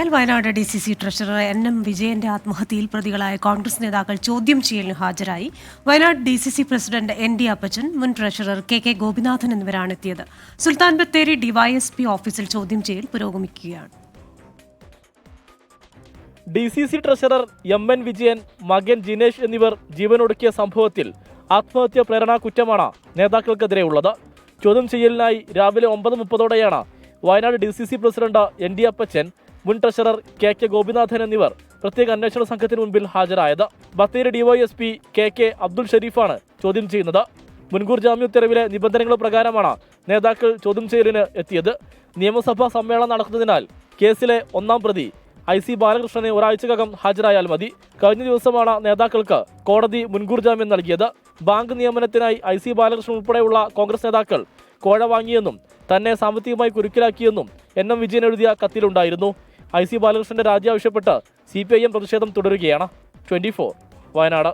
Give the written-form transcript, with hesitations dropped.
വാർത്തകളിൽ Wayanad DCC treasurer NM വിജയന്റെ ആത്മഹത്യയിൽ പ്രതികളായ കോൺഗ്രസ് നേതാക്കൾ ചോദ്യം ചെയ്യലിന് ഹാജരായി. വയനാട് DCC പ്രസിഡന്റ് ND അപ്പച്ചൻ, മുൻ ട്രഷറർ KK ഗോപിനാഥൻ എന്നിവരാണ് എത്തിയത്. സുൽത്താൻ ബത്തേരി DYSP ഓഫീസിൽ ചോദ്യം ചെയ്യൽ പുരോഗമിക്കുകയാണ്. DCC ട്രഷറർ MN വിജയൻ, മകൻ ജിനേഷ് എന്നിവർ ജീവനൊടുക്കിയ സംഭവത്തിൽ ആത്മഹത്യാ പ്രേരണാ കുറ്റമാണ് നേതാക്കൾക്കെതിരെയുള്ളത്. ചോദ്യം ചെയ്യലിനായി രാവിലെ 9:30 വയനാട് DCC പ്രസിഡന്റ് ND അപ്പച്ചൻ, മുൻ ട്രഷറർ KK ഗോപിനാഥൻ എന്നിവർ പ്രത്യേക അന്വേഷണ സംഘത്തിന് മുൻപിൽ ഹാജരായത്. ബത്തേരി DYSP KK അബ്ദുൾ ഷരീഫാണ് ചോദ്യം ചെയ്യുന്നത്. മുൻകൂർ ജാമ്യോത്തരവിലെ നിബന്ധനകൾ പ്രകാരമാണ് നേതാക്കൾ ചോദ്യം ചെയ്യലിന് എത്തിയത്. നിയമസഭാ സമ്മേളനം നടക്കുന്നതിനാൽ കേസിലെ ഒന്നാം പ്രതി IC ബാലകൃഷ്ണനെ ഒരാഴ്ചക്കകം ഹാജരായാൽ മതി. കഴിഞ്ഞ ദിവസമാണ് നേതാക്കൾക്ക് കോടതി മുൻകൂർ ജാമ്യം നൽകിയത്. ബാങ്ക് നിയമനത്തിനായി IC ബാലകൃഷ്ണൻ ഉൾപ്പെടെയുള്ള കോൺഗ്രസ് നേതാക്കൾ കോഴ വാങ്ങിയെന്നും തന്നെ സാമ്പത്തികമായി കുരുക്കിലാക്കിയെന്നും NM വിജയൻ എഴുതിയ കത്തിലുണ്ടായിരുന്നു. IC ബാലകൃഷ്ണന്റെ രാജി ആവശ്യപ്പെട്ട് CPIM പ്രതിഷേധം തുടരുകയാണ്. 24 വയനാട്.